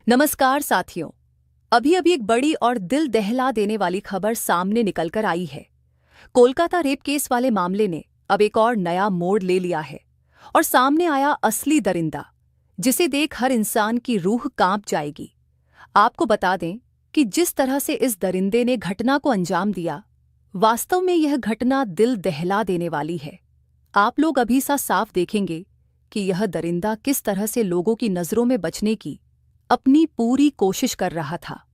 नमस्कार साथियों। अभी अभी एक बड़ी और दिल दहला देने वाली खबर सामने निकलकर आई है। कोलकाता रेप केस वाले मामले ने अब एक और नया मोड़ ले लिया है और सामने आया असली दरिंदा, जिसे देख हर इंसान की रूह कांप जाएगी। आपको बता दें कि जिस तरह से इस दरिंदे ने घटना को अंजाम दिया, वास्तव में यह घटना दिल दहला देने वाली है। आप लोग अभी सा साफ देखेंगे कि यह दरिंदा किस तरह से लोगों की नज़रों में बचने की अपनी पूरी कोशिश कर रहा था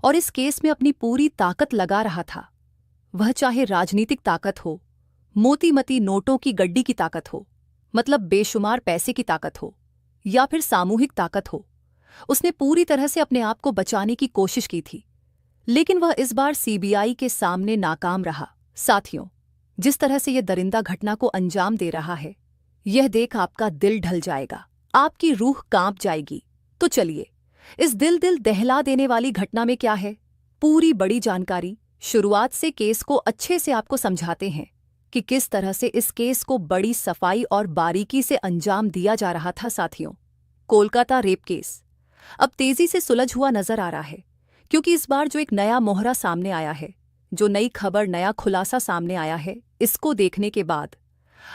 और इस केस में अपनी पूरी ताकत लगा रहा था। वह चाहे राजनीतिक ताकत हो, मोती-मती नोटों की गड्डी की ताकत हो, मतलब बेशुमार पैसे की ताकत हो, या फिर सामूहिक ताकत हो, उसने पूरी तरह से अपने आप को बचाने की कोशिश की थी। लेकिन वह इस बार सीबीआई के सामने नाकाम रहा। साथियों, जिस तरह से यह दरिंदा घटना को अंजाम दे रहा है, यह देख आपका दिल ढल जाएगा, आपकी रूह कांप जाएगी। तो चलिए, इस दिल दहला देने वाली घटना में क्या है, पूरी बड़ी जानकारी शुरुआत से केस को अच्छे से आपको समझाते हैं कि किस तरह से इस केस को बड़ी सफाई और बारीकी से अंजाम दिया जा रहा था। साथियों, कोलकाता रेप केस अब तेजी से सुलझ हुआ नजर आ रहा है, क्योंकि इस बार जो एक नया मोहरा सामने आया है, जो नई खबर, नया खुलासा सामने आया है, इसको देखने के बाद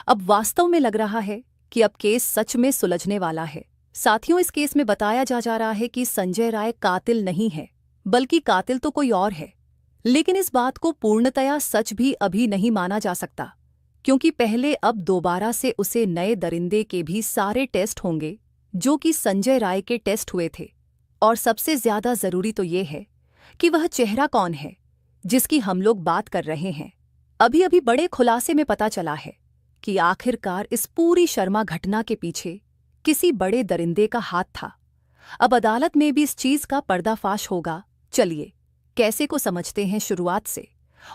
अब वास्तव में लग रहा है कि अब केस सच में सुलझने वाला है। साथियों, इस केस में बताया जा रहा है कि संजय राय कातिल नहीं है, बल्कि कातिल तो कोई और है। लेकिन इस बात को पूर्णतया सच भी अभी नहीं माना जा सकता, क्योंकि पहले अब दोबारा से उसे नए दरिंदे के भी सारे टेस्ट होंगे जो कि संजय राय के टेस्ट हुए थे। और सबसे ज्यादा जरूरी तो ये है कि वह चेहरा कौन है जिसकी हम लोग बात कर रहे हैं। अभी अभी बड़े खुलासे में पता चला है कि आखिरकार इस पूरी शर्मा घटना के पीछे किसी बड़े दरिंदे का हाथ था। अब अदालत में भी इस चीज का पर्दाफाश होगा। चलिए, कैसे को समझते हैं शुरुआत से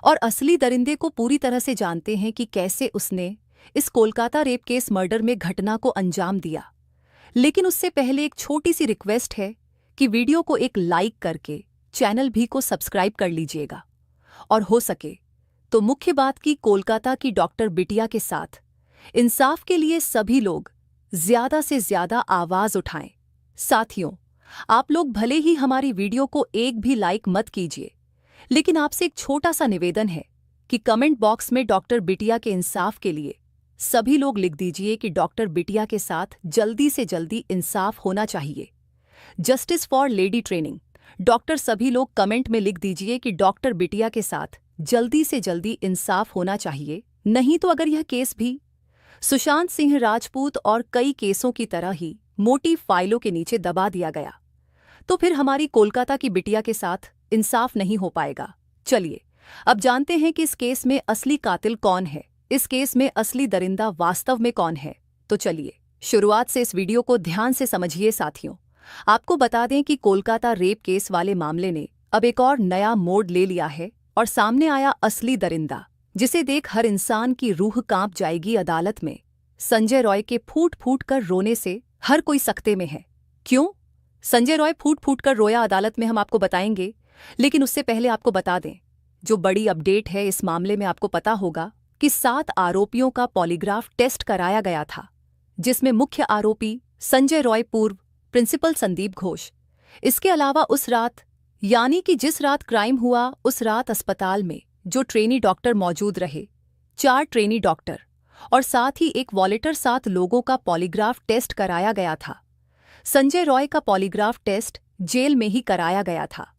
और असली दरिंदे को पूरी तरह से जानते हैं कि कैसे उसने इस कोलकाता रेप केस मर्डर में घटना को अंजाम दिया। लेकिन उससे पहले एक छोटी सी रिक्वेस्ट है कि वीडियो को एक लाइक करके चैनल भी को सब्सक्राइब कर लीजिएगा, और हो सके तो मुख्य बात की कोलकाता की डॉक्टर बिटिया के साथ इंसाफ के लिए सभी लोग ज्यादा से ज्यादा आवाज उठाएं। साथियों, आप लोग भले ही हमारी वीडियो को एक भी लाइक मत कीजिए, लेकिन आपसे एक छोटा सा निवेदन है कि कमेंट बॉक्स में डॉक्टर बिटिया के इंसाफ के लिए सभी लोग लिख दीजिए कि डॉक्टर बिटिया के साथ जल्दी से जल्दी इंसाफ होना चाहिए। Justice for lady training doctor, सभी लोग कमेंट में लिख दीजिए कि डॉक्टर बिटिया के साथ जल्दी से जल्दी इंसाफ होना चाहिए। नहीं तो अगर यह केस भी सुशांत सिंह राजपूत और कई केसों की तरह ही मोटी फाइलों के नीचे दबा दिया गया, तो फिर हमारी कोलकाता की बिटिया के साथ इंसाफ नहीं हो पाएगा। चलिए, अब जानते हैं कि इस केस में असली कातिल कौन है, इस केस में असली दरिंदा वास्तव में कौन है। तो चलिए, शुरुआत से इस वीडियो को ध्यान से समझिए। साथियों, आपको बता दें कि कोलकाता रेप केस वाले मामले ने अब एक और नया मोड़ ले लिया है और सामने आया असली दरिंदा, जिसे देख हर इंसान की रूह कांप जाएगी। अदालत में संजय रॉय के फूट फूट कर रोने से हर कोई सकते में है। क्यों संजय रॉय फूट फूट कर रोया अदालत में, हम आपको बताएंगे। लेकिन उससे पहले आपको बता दें, जो बड़ी अपडेट है इस मामले में, आपको पता होगा कि 7 आरोपियों का पॉलीग्राफ टेस्ट कराया गया था, जिसमें मुख्य आरोपी संजय रॉय, पूर्व प्रिंसिपल संदीप घोष, इसके अलावा उस रात, यानी कि जिस रात क्राइम हुआ, उस रात अस्पताल में जो ट्रेनी डॉक्टर मौजूद रहे, 4 ट्रेनी डॉक्टर और साथ ही एक वॉलेटर, 7 लोगों का पॉलीग्राफ टेस्ट कराया गया था। संजय रॉय का पॉलीग्राफ टेस्ट जेल में ही कराया गया था,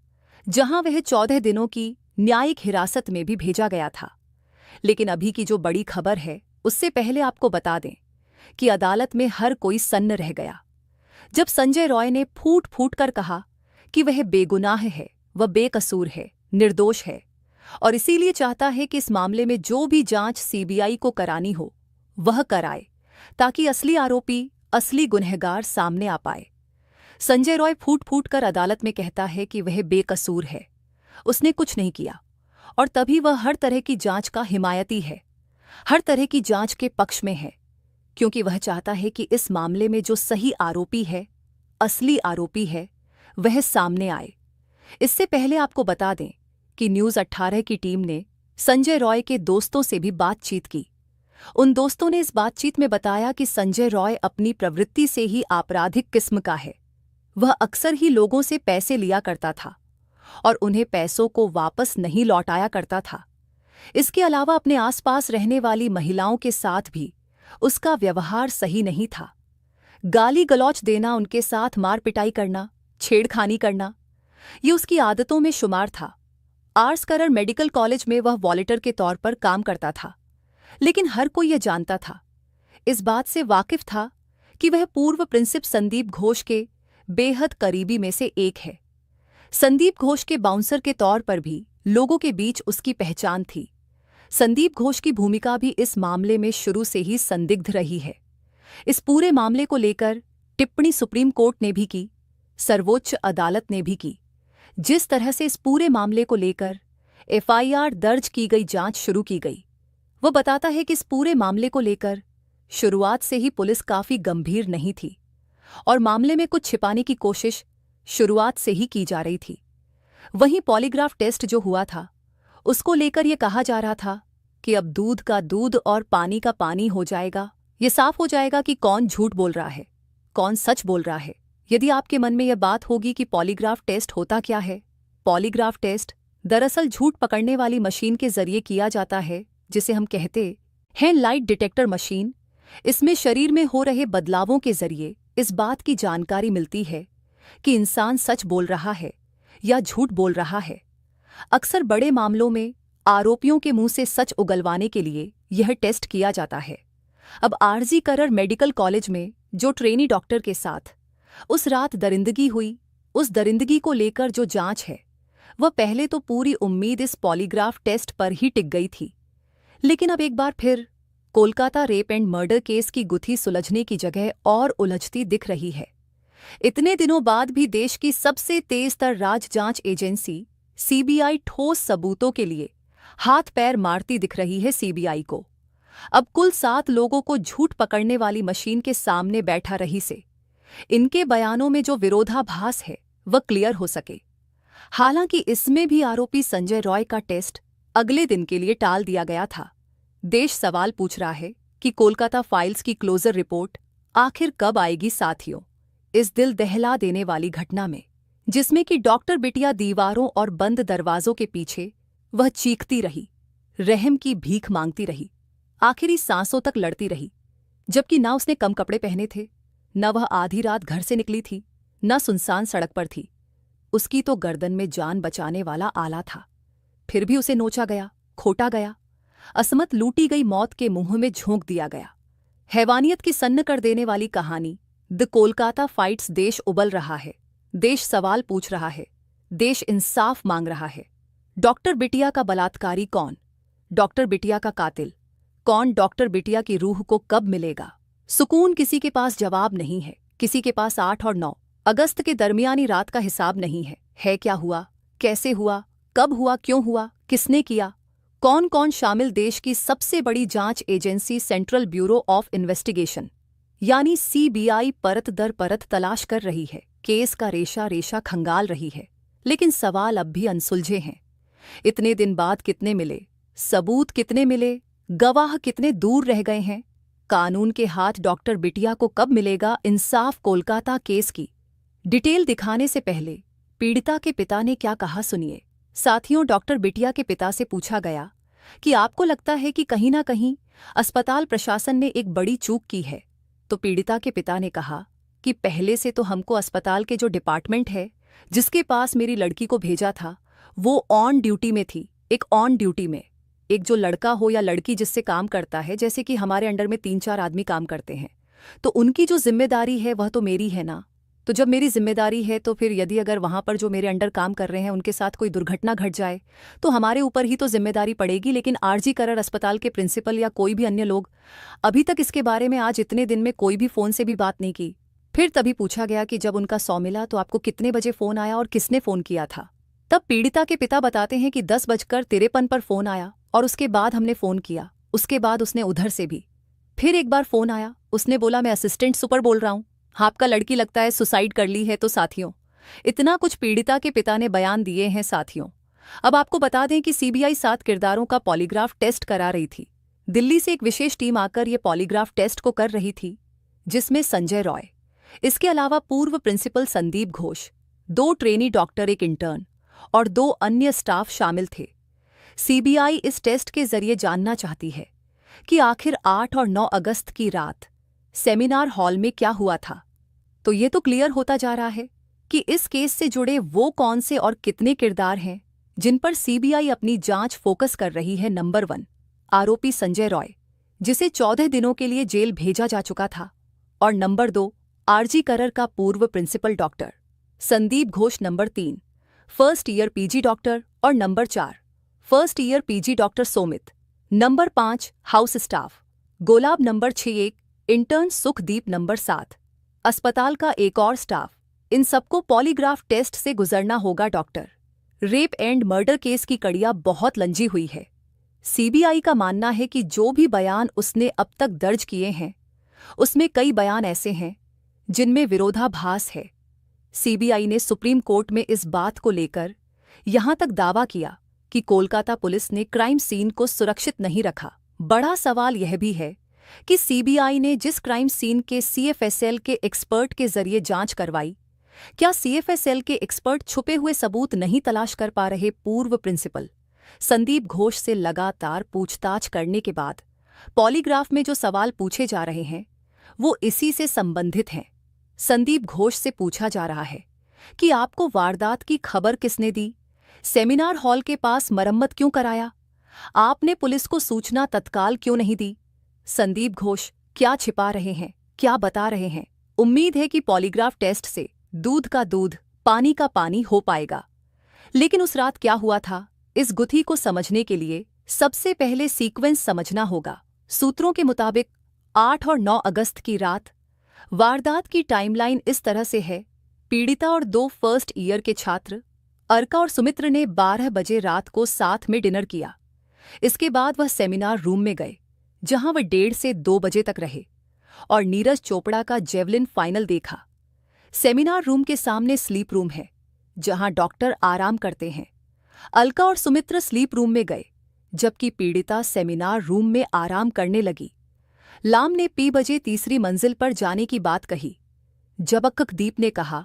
जहां वह 14 दिनों की न्यायिक हिरासत में भी भेजा गया था। लेकिन अभी की जो बड़ी खबर है, उससे पहले आपको बता दें कि अदालत में हर कोई सन्न रह गया जब संजय रॉय ने फूट फूट कर कहा कि वह बेगुनाह है, वह बेकसूर है, निर्दोष है, और इसीलिए चाहता है कि इस मामले में जो भी जांच सीबीआई को करानी हो वह कराए, ताकि असली आरोपी, असली गुनहगार सामने आ पाए। संजय रॉय फूट फूट कर अदालत में कहता है कि वह बेकसूर है, उसने कुछ नहीं किया, और तभी वह हर तरह की जांच का हिमायती है, हर तरह की जांच के पक्ष में है, क्योंकि वह चाहता है कि इस मामले में जो सही आरोपी है, असली आरोपी है, वह सामने आए। इससे पहले आपको बता दें कि न्यूज़ 18 की टीम ने संजय रॉय के दोस्तों से भी बातचीत की। उन दोस्तों ने इस बातचीत में बताया कि संजय रॉय अपनी प्रवृत्ति से ही आपराधिक किस्म का है, वह अक्सर ही लोगों से पैसे लिया करता था और उन्हें पैसों को वापस नहीं लौटाया करता था। इसके अलावा अपने आसपास रहने वाली महिलाओं के साथ भी उसका व्यवहार सही नहीं था। गाली गलौच देना, उनके साथ मार पिटाई करना, छेड़खानी करना, ये उसकी आदतों में शुमार था। आर्स करर मेडिकल कॉलेज में वह वॉलेंटियर के तौर पर काम करता था, लेकिन हर कोई यह जानता था, इस बात से वाकिफ था कि वह पूर्व प्रिंसिप संदीप घोष के बेहद करीबी में से एक है। संदीप घोष के बाउंसर के तौर पर भी लोगों के बीच उसकी पहचान थी। संदीप घोष की भूमिका भी इस मामले में शुरू से ही संदिग्ध रही है। इस पूरे मामले को लेकर टिप्पणी सुप्रीम कोर्ट ने भी की, सर्वोच्च अदालत ने भी की। जिस तरह से इस पूरे मामले को लेकर एफआईआर दर्ज की गई, जांच शुरू की गई, वह बताता है कि इस पूरे मामले को लेकर शुरुआत से ही पुलिस काफी गंभीर नहीं थी और मामले में कुछ छिपाने की कोशिश शुरुआत से ही की जा रही थी। वहीं पॉलीग्राफ टेस्ट जो हुआ था, उसको लेकर यह कहा जा रहा था कि अब दूध का दूध और पानी का पानी हो जाएगा। ये साफ हो जाएगा कि कौन झूठ बोल रहा है, कौन सच बोल रहा है। यदि आपके मन में यह बात होगी कि पॉलीग्राफ टेस्ट होता क्या है, पॉलीग्राफ टेस्ट दरअसल झूठ पकड़ने वाली मशीन के जरिए किया जाता है, जिसे हम कहते हैं लाइट डिटेक्टर मशीन। इसमें शरीर में हो रहे बदलावों के जरिए इस बात की जानकारी मिलती है कि इंसान सच बोल रहा है या झूठ बोल रहा है। अक्सर बड़े मामलों में आरोपियों के मुंह से सच उगलवाने के लिए यह टेस्ट किया जाता है। अब आरजी करर मेडिकल कॉलेज में जो ट्रेनी डॉक्टर के साथ उस रात दरिंदगी हुई, उस दरिंदगी को लेकर जो जांच है, वह पहले तो पूरी उम्मीद इस पॉलीग्राफ टेस्ट पर ही टिक गई थी। लेकिन अब एक बार फिर Kolkata rape and murder case की गुत्थी सुलझने की जगह और उलझती दिख रही है। इतने दिनों बाद भी देश की सबसे तेजतर राज जांच एजेंसी सीबीआई ठोस सबूतों के लिए हाथ पैर मारती दिख रही है सीबीआई को। अब कुल 7 लोगों को झूठ पकड़ने वाली मशीन के सामने बैठा रही से इनके बयानों में जो विरोधाभास है वह क्लियर हो सके। हालांकि इसमें भी आरोपी संजय रॉय का टेस्ट अगले दिन के लिए टाल दिया गया था। देश सवाल पूछ रहा है कि कोलकाता फाइल्स की क्लोजर रिपोर्ट आखिर कब आएगी साथियों, इस दिल दहला देने वाली घटना में, जिसमें कि डॉक्टर बिटिया दीवारों और बंद दरवाजों के पीछे वह चीखती रही, रहम की भीख मांगती रही, आखिरी सांसों तक लड़ती रही, जबकि न उसने कम कपड़े पहने थे, न वह आधी रात घर से निकली थी, न सुनसान सड़क पर थी। उसकी तो गर्दन में जान बचाने वाला आला था, फिर भी उसे नोचा गया, खोटा गया, असमत लूटी गई मौत के मुंह में झोंक दिया गया। हैवानियत की सन्न कर देने वाली कहानी द कोलकाता फाइट्स। देश उबल रहा है, देश सवाल पूछ रहा है, देश इंसाफ मांग रहा है। डॉक्टर बिटिया का बलात्कारी कौन, डॉक्टर बिटिया का कातिल कौन, डॉक्टर बिटिया की रूह को कब मिलेगा सुकून? किसी के पास जवाब नहीं है। किसी के पास 8 और 9 अगस्त के दरमियानी रात का हिसाब नहीं है। है क्या हुआ, कैसे हुआ, कब हुआ, क्यों हुआ, किसने किया, कौन कौन शामिल? देश की सबसे बड़ी जांच agency central bureau of investigation यानी सीबीआई परत दर परत तलाश कर रही है, केस का रेशा रेशा खंगाल रही है, लेकिन सवाल अब भी अनसुलझे हैं। इतने दिन बाद कितने मिले, सबूत कितने मिले, गवाह कितने दूर रह गए हैं? कानून के हाथ डॉक्टर बिटिया को कब मिलेगा इंसाफ? कोलकाता केस की डिटेल दिखाने से पहले पीड़िता के पिता ने क्या कहा सुनिए। साथियों, डॉक्टर बिटिया के पिता से पूछा गया कि आपको लगता है कि कहीं ना कहीं अस्पताल प्रशासन ने एक बड़ी चूक की है, तो पीड़िता के पिता ने कहा कि पहले से तो हमको अस्पताल के जो डिपार्टमेंट है जिसके पास मेरी लड़की को भेजा था वो ऑन ड्यूटी में थी। एक ऑन ड्यूटी में एक जो लड़का हो या लड़की जिससे काम करता है, जैसे कि हमारे अंडर में 3-4 आदमी काम करते हैं, तो उनकी जो जिम्मेदारी है वह तो मेरी है ना। तो जब मेरी जिम्मेदारी है तो फिर यदि अगर वहां पर जो मेरे अंडर काम कर रहे हैं उनके साथ कोई दुर्घटना घट जाए तो हमारे ऊपर ही तो जिम्मेदारी पड़ेगी। लेकिन आरजी करर अस्पताल के प्रिंसिपल या कोई भी अन्य लोग अभी तक इसके बारे में आज इतने दिन में कोई भी फ़ोन से भी बात नहीं की। फिर तभी पूछा गया कि जब उनका 100 मिला तो आपको कितने बजे फ़ोन आया और किसने फ़ोन किया था? तब पीड़िता के पिता बताते हैं कि 10:53 पर फ़ोन आया और उसके बाद हमने फ़ोन किया। उसके बाद उसने उधर से भी फिर एक बार फ़ोन आया, उसने बोला मैं असिस्टेंट सुपर बोल रहा हूँ, आपका लड़की लगता है सुसाइड कर ली है। तो साथियों, इतना कुछ पीड़िता के पिता ने बयान दिए हैं। साथियों, अब आपको बता दें कि सीबीआई 7 किरदारों का पॉलीग्राफ टेस्ट करा रही थी। दिल्ली से एक विशेष टीम आकर ये पॉलीग्राफ टेस्ट को कर रही थी, जिसमें संजय रॉय, इसके अलावा पूर्व principal Sandeep Ghosh, 2 trainee doctor, एक इंटर्न और 2 अन्य स्टाफ शामिल थे। सीबीआई इस टेस्ट के जरिए जानना चाहती है कि आखिर 8 और 9 अगस्त की रात सेमिनार हॉल में क्या हुआ था। तो ये तो क्लियर होता जा रहा है कि इस केस से जुड़े वो कौन से और कितने किरदार हैं जिन पर सीबीआई अपनी जांच फोकस कर रही है। नंबर 1, आरोपी संजय रॉय, जिसे 14 दिनों के लिए जेल भेजा जा चुका था। और नंबर 2, आरजी करर का पूर्व principal doctor Sandip Ghosh. Number 3, first year PG doctor. और number 4, first year PG doctor Somit. Number 5, house staff Golab. Number 6, एक इंटर्न सुखदीप। नंबर 7, अस्पताल का एक और स्टाफ। इन सबको पॉलीग्राफ टेस्ट से गुजरना होगा। Doctor, rape and murder case की कड़ियां बहुत लंजी हुई है। सीबीआई का मानना है कि जो भी बयान उसने अब तक दर्ज किए हैं उसमें कई बयान ऐसे हैं जिनमें विरोधाभास है। सीबीआई ने सुप्रीम कोर्ट में इस बात को लेकर यहां तक दावा किया कि कोलकाता पुलिस ने क्राइम सीन को सुरक्षित नहीं रखा। बड़ा सवाल यह भी है कि सीबीआई ने जिस क्राइम सीन के सीएफएसएल के एक्सपर्ट के जरिए जांच करवाई, क्या सीएफएसएल के एक्सपर्ट छुपे हुए सबूत नहीं तलाश कर पा रहे? पूर्व प्रिंसिपल संदीप घोष से लगातार पूछताछ करने के बाद पॉलीग्राफ में जो सवाल पूछे जा रहे हैं वो इसी से संबंधित हैं। संदीप घोष से पूछा जा रहा है कि आपको वारदात की खबर किसने दी? सेमिनार हॉल के पास मरम्मत क्यों कराया? आपने पुलिस को सूचना तत्काल क्यों नहीं दी? संदीप घोष क्या छिपा रहे हैं, क्या बता रहे हैं? उम्मीद है कि पॉलीग्राफ टेस्ट से दूध का दूध, पानी का पानी हो पाएगा। लेकिन उस रात क्या हुआ था, इस गुत्थी को समझने के लिए सबसे पहले सीक्वेंस समझना होगा। सूत्रों के मुताबिक 8 और 9 अगस्त की रात वारदात की टाइमलाइन इस तरह से है। पीड़िता और 2 फर्स्ट ईयर के छात्र अर्का और सुमित्र ने 12 बजे रात को साथ में डिनर किया। इसके बाद वह सेमिनार रूम में गए जहां वह 1:30 से 2 बजे तक रहे और नीरज चोपड़ा का जेवलिन फाइनल देखा। सेमिनार रूम के सामने स्लीप रूम है जहां डॉक्टर आराम करते हैं। अलका और सुमित्र स्लीप रूम में गए जबकि पीड़िता सेमिनार रूम में आराम करने लगी। लाम ने पी बजे तीसरी मंजिल पर जाने की बात कही जब अक्कदीप ने कहा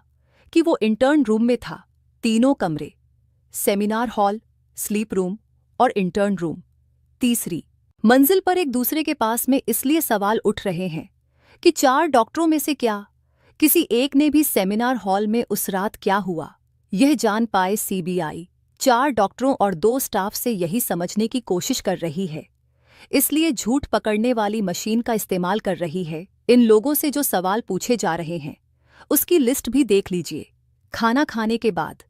कि वो इंटर्न रूम में था। तीनों कमरे, सेमिनार हॉल, स्लीप रूम और इंटर्न रूम, तीसरी मंजिल पर एक दूसरे के पास में इसलिए सवाल उठ रहे हैं कि 4 डॉक्टरों में से क्या किसी एक ने भी सेमिनार हॉल में उस रात क्या हुआ यह जान पाए। सीबीआई 4 डॉक्टरों और 2 स्टाफ से यही समझने की कोशिश कर रही है, इसलिए झूठ पकड़ने वाली मशीन का इस्तेमाल कर रही है। इन लोगों से जो सवाल पूछे जा रहे हैं उसकी लिस्ट भी देख लीजिए। खाना खाने के बाद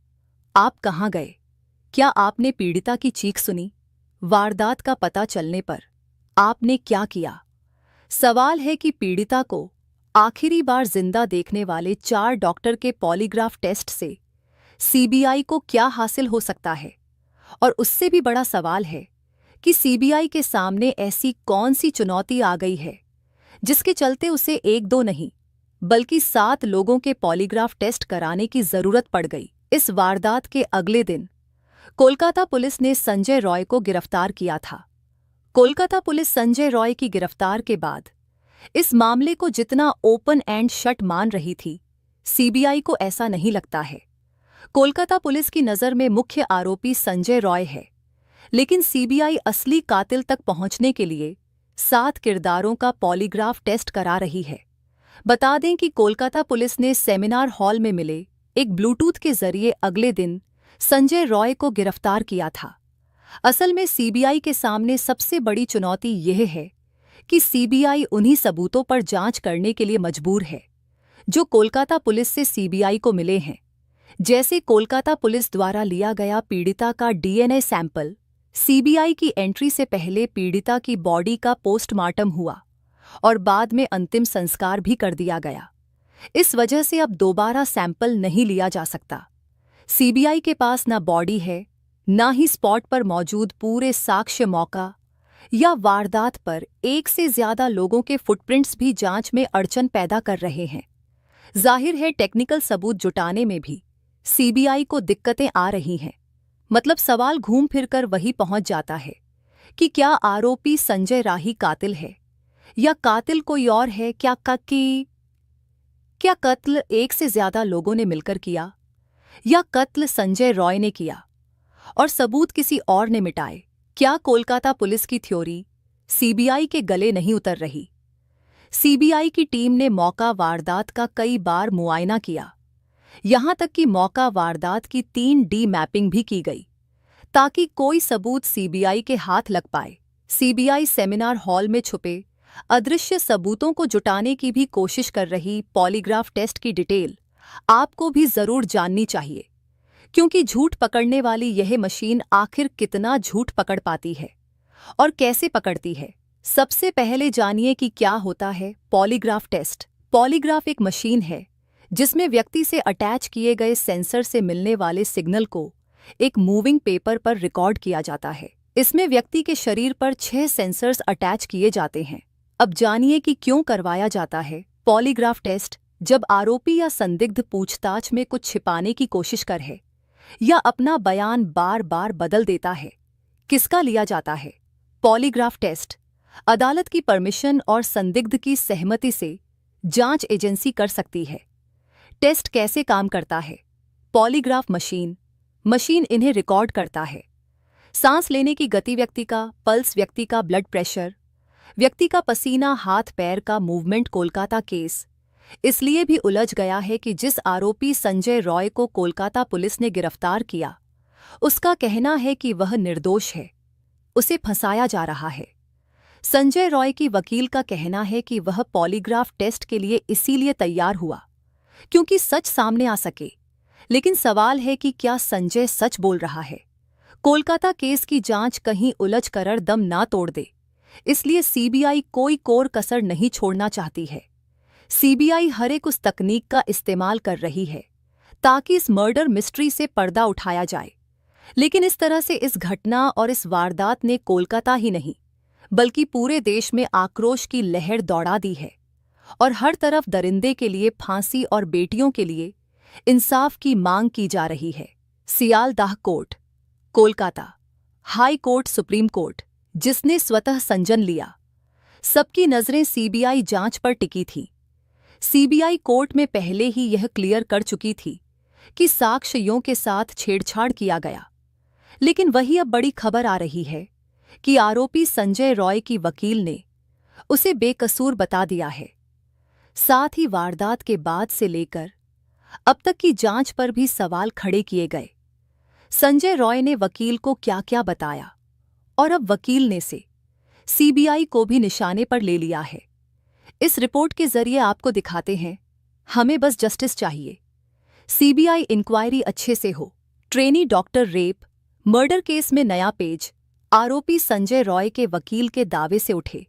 आप कहाँ गए? क्या आपने पीड़िता की चीख सुनी? वारदात का पता चलने पर आपने क्या किया? सवाल है कि पीड़िता को आखिरी बार जिंदा देखने वाले 4 डॉक्टर के पॉलीग्राफ टेस्ट से सीबीआई को क्या हासिल हो सकता है? और उससे भी बड़ा सवाल है कि सीबीआई के सामने ऐसी कौन सी चुनौती आ गई है जिसके चलते उसे 1-2 नहीं बल्कि 7 लोगों के पॉलीग्राफ टेस्ट कराने की जरूरत पड़ गई। इस वारदात के अगले दिन कोलकाता पुलिस ने संजय रॉय को गिरफ्तार किया था। कोलकाता पुलिस संजय रॉय की गिरफ्तार के बाद इस मामले को जितना ओपन एंड शट मान रही थी, सीबीआई को ऐसा नहीं लगता है। कोलकाता पुलिस की नज़र में मुख्य आरोपी संजय रॉय है, लेकिन सीबीआई असली कातिल तक पहुंचने के लिए 7 किरदारों का पॉलीग्राफ टेस्ट करा रही है। बता दें कि कोलकाता पुलिस ने सेमिनार हॉल में मिले एक ब्लूटूथ के जरिए अगले दिन संजय रॉय को गिरफ्तार किया था। असल में सीबीआई के सामने सबसे बड़ी चुनौती यह है कि सीबीआई उन्हीं सबूतों पर जांच करने के लिए मजबूर है जो कोलकाता पुलिस से सीबीआई को मिले हैं। जैसे कोलकाता पुलिस द्वारा लिया गया पीड़िता का डीएनए सैंपल। सीबीआई की एंट्री से पहले पीड़िता की बॉडी का पोस्टमार्टम हुआ और बाद में अंतिम संस्कार भी कर दिया गया। इस वजह से अब दोबारा सैंपल नहीं लिया जा सकता। सीबीआई के पास न बॉडी है, न ही स्पॉट पर मौजूद पूरे साक्ष्य मौका या वारदात पर 1 से ज्यादा लोगों के फुटप्रिंट्स भी जांच में अड़चन पैदा कर रहे हैं। जाहिर है टेक्निकल सबूत जुटाने में भी सीबीआई को दिक्कतें आ रही हैं। मतलब सवाल घूम फिरकर वही पहुंच जाता है कि क्या आरोपी संजय राही कातिल है या कातिल कोई और है? क्या क्या कत्ल एक से ज्यादा लोगों ने मिलकर किया, या कत्ल संजय रॉय ने किया और सबूत किसी और ने मिटाए? क्या कोलकाता पुलिस की थ्योरी सीबीआई के गले नहीं उतर रही? सीबीआई की टीम ने मौका वारदात का कई बार मुआयना किया, यहां तक कि मौका वारदात की 3D मैपिंग भी की गई ताकि कोई सबूत सीबीआई के हाथ लग पाए। सीबीआई सेमिनार हॉल में छुपे अदृश्य सबूतों को जुटाने की भी कोशिश कर रही पॉलीग्राफ टेस्ट की डिटेल आपको भी जरूर जाननी चाहिए, क्योंकि झूठ पकड़ने वाली यह मशीन आखिर कितना झूठ पकड़ पाती है और कैसे पकड़ती है। सबसे पहले जानिए कि क्या होता है पॉलीग्राफ टेस्ट। पॉलीग्राफ एक मशीन है जिसमें व्यक्ति से अटैच किए गए सेंसर से मिलने वाले सिग्नल को एक मूविंग पेपर पर रिकॉर्ड किया जाता है। इसमें व्यक्ति के शरीर पर 6 सेंसर्स अटैच किए जाते हैं। अब जानिए कि क्यों करवाया जाता है पॉलीग्राफ टेस्ट। जब आरोपी या संदिग्ध पूछताछ में कुछ छिपाने की कोशिश कर है या अपना बयान बार बार बदल देता है, किसका लिया जाता है पॉलीग्राफ टेस्ट? अदालत की परमिशन और संदिग्ध की सहमति से जांच एजेंसी कर सकती है। टेस्ट कैसे काम करता है? पॉलीग्राफ मशीन इन्हें रिकॉर्ड करता है। सांस लेने की गति व्यक्ति का, पल्स व्यक्ति का, ब्लड प्रेशर व्यक्ति का, पसीना, हाथ पैर का मूवमेंट। कोलकाता केस इसलिए भी उलझ गया है कि जिस आरोपी संजय रॉय को कोलकाता पुलिस ने गिरफ्तार किया, उसका कहना है कि वह निर्दोष है, उसे फंसाया जा रहा है। संजय रॉय की वकील का कहना है कि वह पॉलीग्राफ टेस्ट के लिए इसीलिए तैयार हुआ क्योंकि सच सामने आ सके। लेकिन सवाल है कि क्या संजय सच बोल रहा है? कोलकाता केस की जांच कहीं उलझ कर दम ना तोड़ दे, इसलिए सीबीआई कोई कोर कसर नहीं छोड़ना चाहती है। सीबीआई हर एक उस तकनीक का इस्तेमाल कर रही है ताकि इस मर्डर मिस्ट्री से पर्दा उठाया जाए। लेकिन इस तरह से इस घटना और इस वारदात ने कोलकाता ही नहीं बल्कि पूरे देश में आक्रोश की लहर दौड़ा दी है और हर तरफ दरिंदे के लिए फांसी और बेटियों के लिए इंसाफ की मांग की जा रही है। Sealdah court, Kolkata, high court, supreme court, जिसने स्वतः संज्ञान लिया। सबकी नजरें सीबीआई जांच पर टिकी थीं। सीबीआई कोर्ट में पहले ही यह क्लियर कर चुकी थी कि साक्ष्यों के साथ छेड़छाड़ किया गया। लेकिन वही अब बड़ी खबर आ रही है कि आरोपी संजय रॉय की वकील ने उसे बेकसूर बता दिया है। साथ ही वारदात के बाद से लेकर अब तक की जांच पर भी सवाल खड़े किए गए। संजय रॉय ने वकील को क्या क्या बताया और अब वकील ने से सीबीआई को भी निशाने पर ले लिया है। इस रिपोर्ट के जरिए आपको दिखाते हैं, हमें बस जस्टिस चाहिए। सीबीआई इंक्वायरी अच्छे से हो। Trainee doctor rape murder case में नया पेज। आरोपी संजय रॉय के वकील के दावे से उठे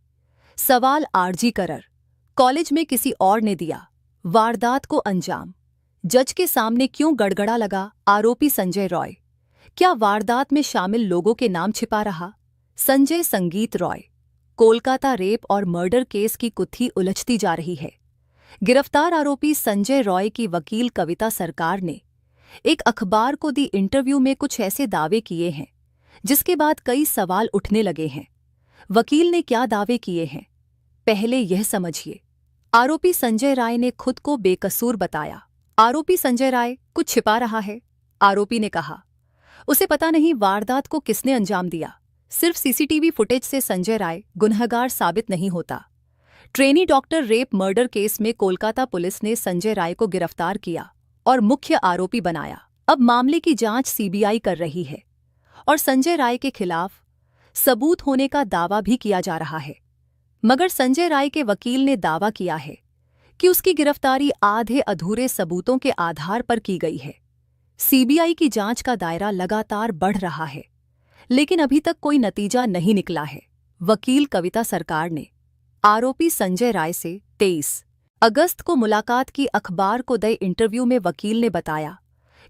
सवाल। आरजी करर कॉलेज में किसी और ने दिया वारदात को अंजाम। जज के सामने क्यों गड़गड़ा लगा आरोपी संजय रॉय? क्या वारदात में शामिल लोगों के नाम छिपा रहा? संजय संगीत रॉय। कोलकाता रेप और मर्डर केस की कुत्थी उलझती जा रही है। गिरफ्तार आरोपी संजय रॉय की वकील कविता सरकार ने एक अखबार को दी इंटरव्यू में कुछ ऐसे दावे किए हैं जिसके बाद कई सवाल उठने लगे हैं। वकील ने क्या दावे किए हैं, पहले यह समझिए। आरोपी संजय राय ने खुद को बेकसूर बताया। आरोपी संजय राय कुछ छिपा रहा है। आरोपी ने कहा उसे पता नहीं वारदात को किसने अंजाम दिया। सिर्फ सीसीटीवी फुटेज से संजय राय गुनहगार साबित नहीं होता। Trainee doctor rape murder case में कोलकाता पुलिस ने संजय राय को गिरफ्तार किया और मुख्य आरोपी बनाया। अब मामले की जांच सीबीआई कर रही है और संजय राय के खिलाफ सबूत होने का दावा भी किया जा रहा है। मगर संजय राय के वकील ने दावा किया है कि उसकी गिरफ्तारी आधे अधूरे सबूतों के आधार पर की गई है। सीबीआई की जांच का दायरा लगातार बढ़ रहा है, लेकिन अभी तक कोई नतीजा नहीं निकला है। वकील कविता सरकार ने आरोपी संजय राय से 23 अगस्त को मुलाकात की। अखबार को दे इंटरव्यू में वकील ने बताया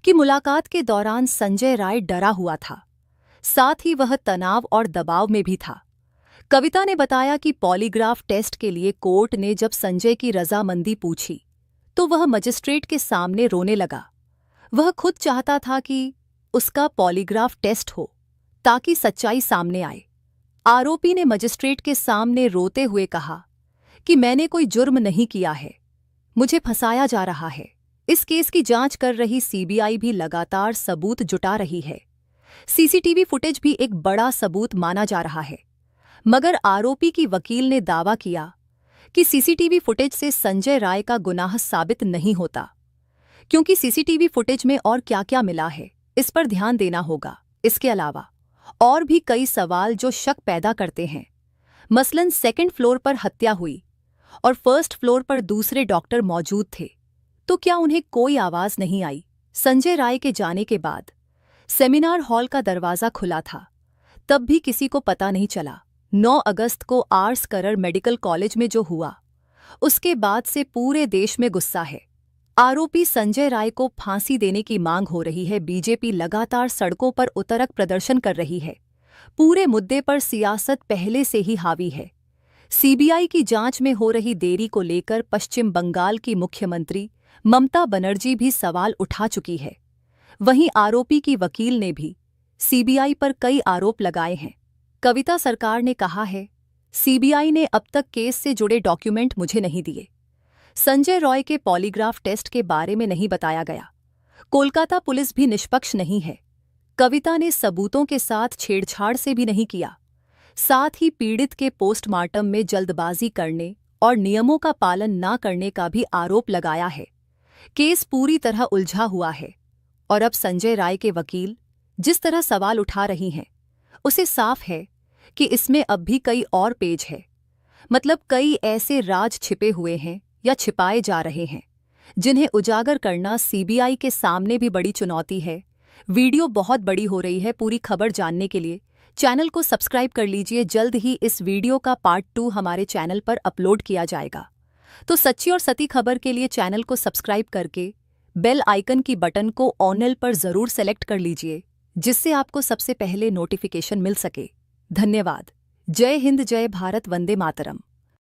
कि मुलाकात के दौरान संजय राय डरा हुआ था, साथ ही वह तनाव और दबाव में भी था। कविता ने बताया कि पॉलीग्राफ टेस्ट के लिए कोर्ट ने जब संजय की रजामंदी पूछी तो वह मजिस्ट्रेट के सामने रोने लगा। वह खुद चाहता था कि उसका पॉलीग्राफ टेस्ट हो ताकि सच्चाई सामने आए। आरोपी ने मजिस्ट्रेट के सामने रोते हुए कहा कि मैंने कोई जुर्म नहीं किया है, मुझे फंसाया जा रहा है। इस केस की जांच कर रही सीबीआई भी लगातार सबूत जुटा रही है। सीसीटीवी फुटेज भी एक बड़ा सबूत माना जा रहा है। मगर आरोपी की वकील ने दावा किया कि सीसीटीवी फुटेज से संजय राय का गुनाह साबित नहीं होता, क्योंकि सीसीटीवी फुटेज में और क्या-क्या मिला है, इस पर ध्यान देना होगा। इसके अलावा और भी कई सवाल जो शक पैदा करते हैं। मसलन सेकंड फ्लोर पर हत्या हुई और फर्स्ट फ्लोर पर दूसरे डॉक्टर मौजूद थे, तो क्या उन्हें कोई आवाज नहीं आई? संजय राय के जाने के बाद सेमिनार हॉल का दरवाजा खुला था, तब भी किसी को पता नहीं चला। 9 अगस्त को आर्स करर मेडिकल कॉलेज में जो हुआ, उसके बाद से पूरे देश में गुस्सा है। आरोपी संजय राय को फांसी देने की मांग हो रही है। बीजेपी लगातार सड़कों पर उतरक प्रदर्शन कर रही है। पूरे मुद्दे पर सियासत पहले से ही हावी है। सीबीआई की जांच में हो रही देरी को लेकर पश्चिम बंगाल की मुख्यमंत्री ममता बनर्जी भी सवाल उठा चुकी है। वहीं आरोपी की वकील ने भी सीबीआई पर कई आरोप लगाए हैं। कविता सरकार ने कहा है, सीबीआई ने अब तक केस से जुड़े डॉक्यूमेंट मुझे नहीं दिए। संजय रॉय के पॉलीग्राफ टेस्ट के बारे में नहीं बताया गया। कोलकाता पुलिस भी निष्पक्ष नहीं है। कविता ने सबूतों के साथ छेड़छाड़ से भी नहीं किया। साथ ही पीड़ित के पोस्टमार्टम में जल्दबाजी करने और नियमों का पालन न करने का भी आरोप लगाया है। केस पूरी तरह उलझा हुआ है और अब संजय राय के वकील जिस तरह सवाल उठा रही हैं, उसे साफ है कि इसमें अब भी कई और पेज है। मतलब कई ऐसे राज छिपे हुए हैं या छिपाए जा रहे हैं, जिन्हें उजागर करना सीबीआई के सामने भी बड़ी चुनौती है। वीडियो बहुत बड़ी हो रही है। पूरी खबर जानने के लिए चैनल को सब्सक्राइब कर लीजिए। जल्द ही इस वीडियो का पार्ट 2 हमारे चैनल पर अपलोड किया जाएगा। तो सच्ची और सती खबर के लिए चैनल को सब्सक्राइब करके बेल आइकन की बटन को ऑल पर जरूर सेलेक्ट कर लीजिए, जिससे आपको सबसे पहले नोटिफिकेशन मिल सके। धन्यवाद। जय हिंद, जय भारत, वंदे मातरम।